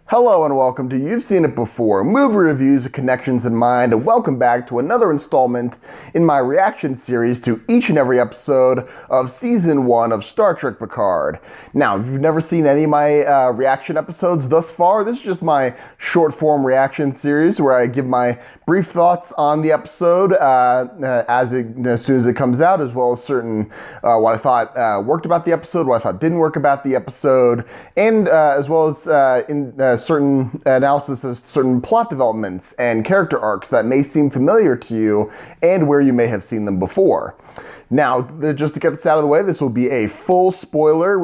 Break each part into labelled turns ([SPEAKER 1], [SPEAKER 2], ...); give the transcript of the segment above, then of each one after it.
[SPEAKER 1] Hello and welcome to You've Seen It Before, movie reviews with connections in mind, and welcome back to another installment in my reaction series to each and every episode of Season 1 of Star Trek Picard. Now, if you've never seen any of my reaction episodes thus far, this is just my short-form reaction series where I give my brief thoughts on the episode as soon as it comes out, as well as certain what I thought worked about the episode, what I thought didn't work about the episode, and as well as in certain analysis of certain plot developments and character arcs that may seem familiar to you and where you may have seen them before. Now, just to get this out of the way, this will be a full spoiler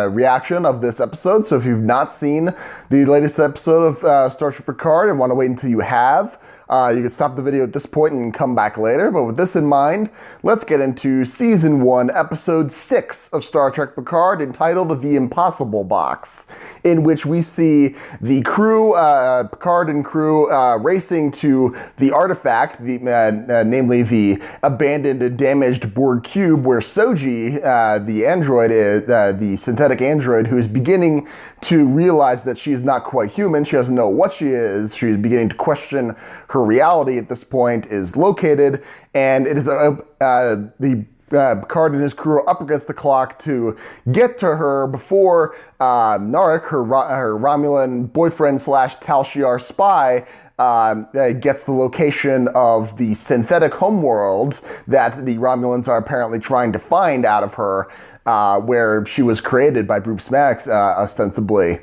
[SPEAKER 1] reaction of this episode. So if you've not seen the latest episode of Star Trek Picard and want to wait until you have, you can stop the video at this point and come back later. But with this in mind, let's get into Season 1, Episode 6 of Star Trek Picard, entitled The Impossible Box, in which we see the crew, Picard and crew, racing to the artifact, namely the abandoned and damaged Borg Cube, where Soji, the android, the synthetic android, who is beginning to realize that she is not quite human. She doesn't know what she is. She's beginning to question her reality at this point, is located, and it is Picard and his crew are up against the clock to get to her before Narek, her Romulan boyfriend slash Tal Shiar spy, gets the location of the synthetic homeworld that the Romulans are apparently trying to find out of her, where she was created by Bruce Maddox, ostensibly,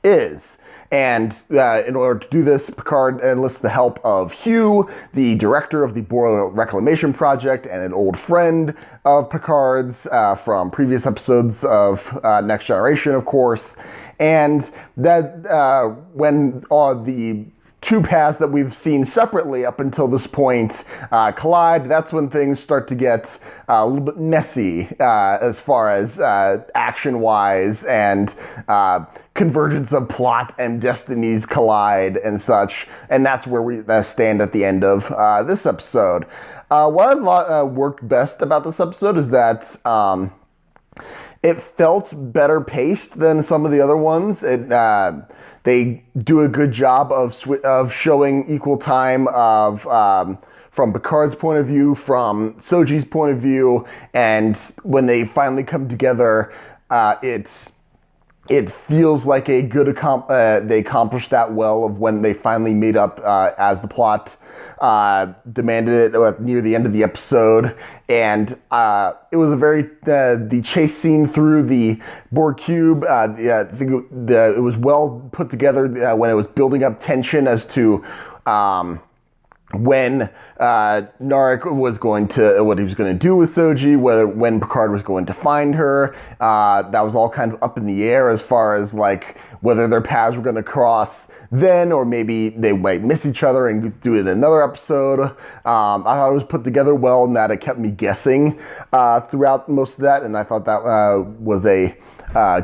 [SPEAKER 1] is. And in order to do this, Picard enlists the help of Hugh, the director of the Borg Reclamation Project and an old friend of Picard's from previous episodes of Next Generation, of course. And that when the two paths that we've seen separately up until this point collide, that's when things start to get a little bit messy as far as action-wise and convergence of plot and destinies collide and such, and that's where we stand at the end of this episode. What I thought worked best about this episode is that it felt better paced than some of the other ones. They do a good job of showing equal time of from Picard's point of view, from Soji's point of view, and when they finally come together, it feels like a good they accomplished that well of when they finally meet up as the plot demanded it near the end of the episode. And it was a very the chase scene through the Borg Cube. I think it was well put together when it was building up tension as to when Narek was what he was going to do with Soji, when Picard was going to find her. That was all kind of up in the air as far as like whether their paths were going to cross then, or maybe they might miss each other and do it in another episode. I thought it was put together well, and that it kept me guessing throughout most of that, and I thought that was a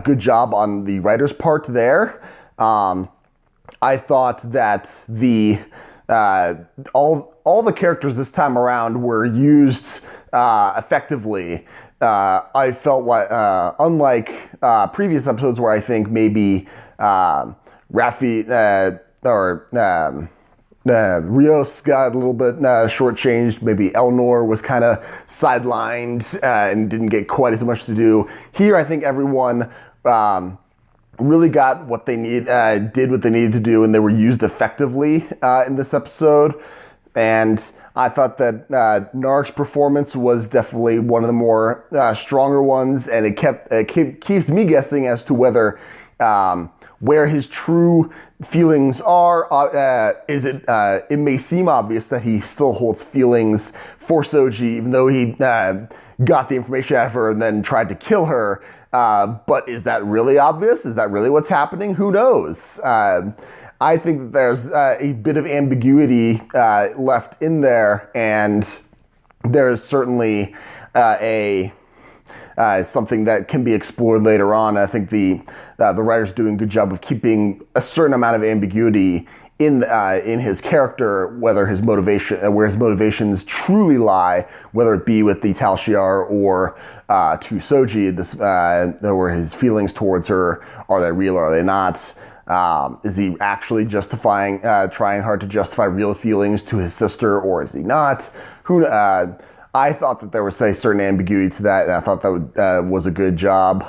[SPEAKER 1] good job on the writer's part there. I thought that all the characters this time around were used effectively. I felt like, unlike previous episodes where I think maybe Raffi or Rios got a little bit shortchanged. Maybe Elnor was kind of sidelined and didn't get quite as much to do. Here, I think everyone really got what they did what they needed to do, and they were used effectively in this episode. And I thought that Narek's performance was definitely one of the more stronger ones, and it keeps me guessing as to whether where his true feelings are. It may seem obvious that he still holds feelings for Soji, even though he got the information out of her and then tried to kill her. But is that really obvious? Is that really what's happening? Who knows? I think that there's a bit of ambiguity left in there, and there's certainly something that can be explored later on. I think the writer's doing a good job of keeping a certain amount of ambiguity in his character, where his motivations truly lie, whether it be with the Tal Shiar or to Soji, where his feelings towards her, are they real or are they not? Is he actually trying hard to justify real feelings to his sister, or is he not? I thought that there was a certain ambiguity to that, and I thought that was a good job.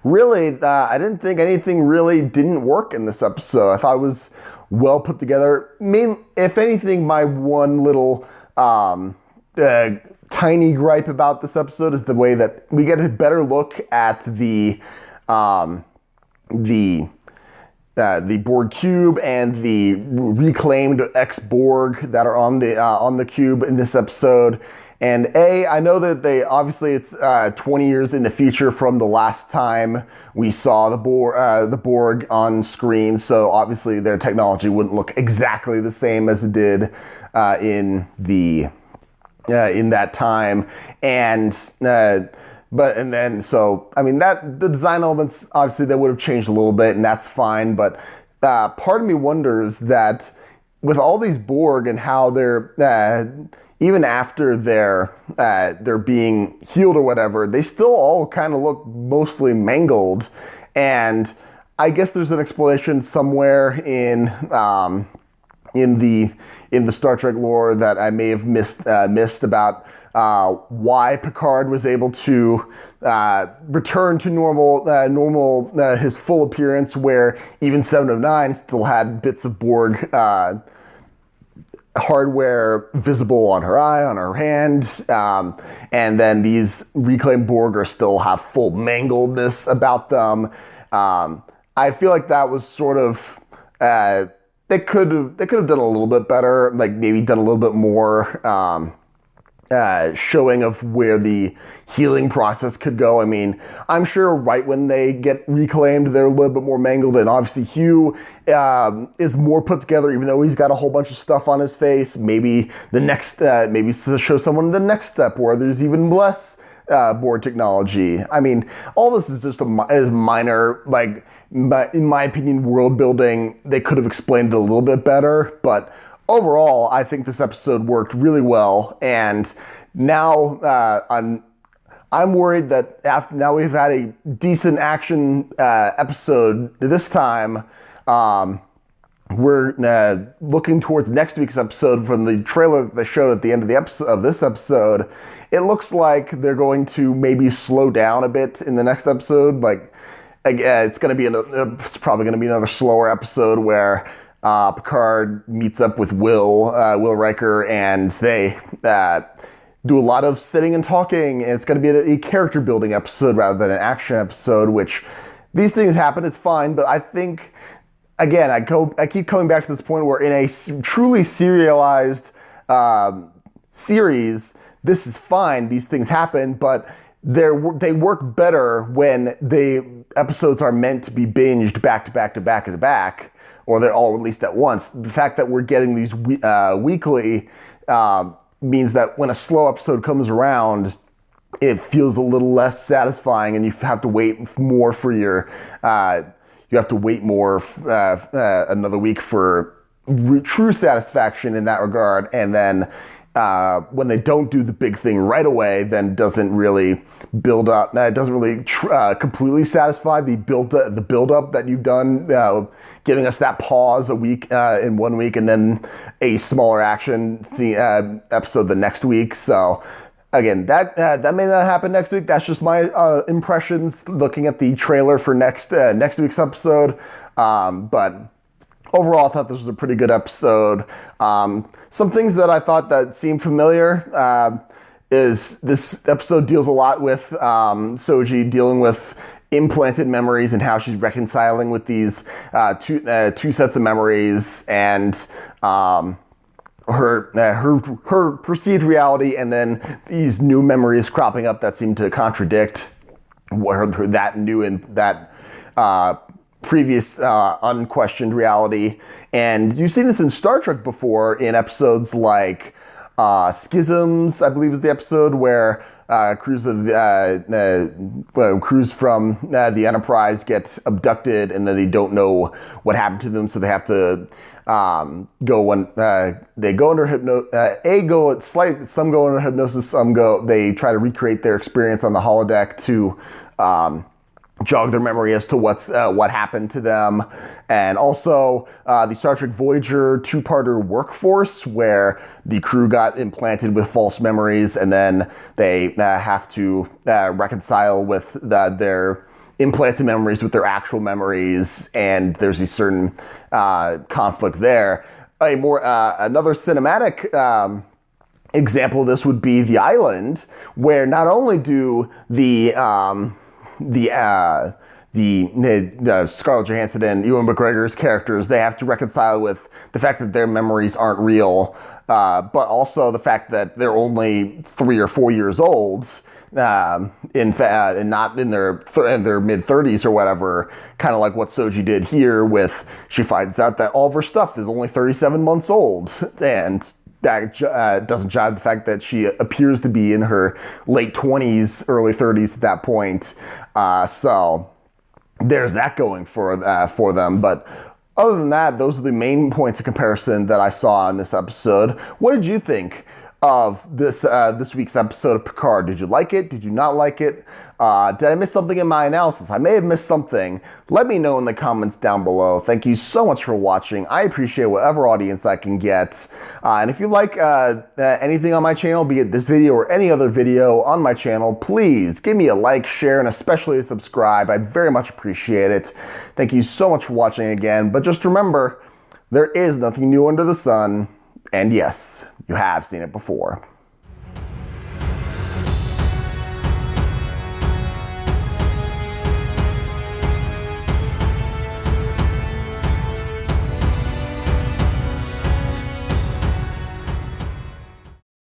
[SPEAKER 1] Really, I didn't think anything really didn't work in this episode. I thought it was well put together. If anything, my one little tiny gripe about this episode is the way that we get a better look at the Borg Cube and the reclaimed ex-Borg that are on the cube in this episode. And I know that it's 20 years in the future from the last time we saw the Borg on screen, so obviously their technology wouldn't look exactly the same as it did in that time. The design elements, obviously they would have changed a little bit, and that's fine, but part of me wonders that with all these Borg and how they're even after they're being healed or whatever, they still all kind of look mostly mangled. And I guess there's an explanation somewhere in the Star Trek lore that I may have missed about why Picard was able to return to normal his full appearance, where even 709 still had bits of Borg hardware visible on her eye, on her hand, and then these reclaimed Borg still have full mangledness about them. I feel like that was sort of they could have done a little bit better, like maybe done a little bit more showing of where the healing process could go. I mean, I'm sure right when they get reclaimed, they're a little bit more mangled, and obviously Hugh is more put together, even though he's got a whole bunch of stuff on his face. Maybe maybe to show someone the next step where there's even less Borg technology. I mean, all this is just is minor, like, in my opinion, world building. They could have explained it a little bit better, but overall, I think this episode worked really well, and now I'm worried that now we've had a decent action episode this time. We're looking towards next week's episode. From the trailer that they showed at the end of this episode, it looks like they're going to maybe slow down a bit in the next episode. Like, it's probably going to be another slower episode where Picard meets up with Will Riker, and they do a lot of sitting and talking, and it's going to be a character building episode rather than an action episode, which these things happen, it's fine, but I think, again, I keep coming back to this point where in a truly serialized series, this is fine, these things happen, but they work better when the episodes are meant to be binged back to back to back to back, or they're all released at once. The fact that we're getting these weekly means that when a slow episode comes around, it feels a little less satisfying, and you have to wait more for another week for true satisfaction in that regard. And then when they don't do the big thing right away, then doesn't really build up. It doesn't really completely satisfy the build up that you've done, giving us that pause in 1 week, and then a smaller action episode the next week. So again, that may not happen next week. That's just my impressions looking at the trailer for next week's episode. But overall, I thought this was a pretty good episode. Some things that I thought that seemed familiar is this episode deals a lot with Soji dealing with implanted memories and how she's reconciling with these two sets of memories, and her perceived reality, and then these new memories cropping up that seem to contradict that new and that previous unquestioned reality. And you've seen this in Star Trek before in episodes like Schisms, I believe is the episode where crews from the Enterprise get abducted, and then they don't know what happened to them, so they have to go under hypnosis. Some go under hypnosis, they try to recreate their experience on the holodeck to jog their memory as to what happened to them. And also the Star Trek Voyager two-parter Workforce, where the crew got implanted with false memories, and then they have to reconcile with their implanted memories with their actual memories, and there's a certain conflict there. Another cinematic example of this would be The Island, where not only do the Scarlett Johansson and Ewan McGregor's characters, they have to reconcile with the fact that their memories aren't real, but also the fact that they're only 3 or 4 years old, and not in their mid-30s or whatever, kind of like what Soji did here with, she finds out that all of her stuff is only 37 months old, and that doesn't jive the fact that she appears to be in her late 20s, early 30s at that point. So there's that going for them. But other than that, those are the main points of comparison that I saw in this episode. What did you think of this week's episode of Picard? Did you like it? Did you not like it? Did I miss something in my analysis? I may have missed something. Let me know in the comments down below. Thank you so much for watching. I appreciate whatever audience I can get. And if you like anything on my channel, be it this video or any other video on my channel, please give me a like, share, and especially a subscribe. I'd very much appreciate it. Thank you so much for watching again. But just remember, there is nothing new under the sun. And yes, you have seen it before.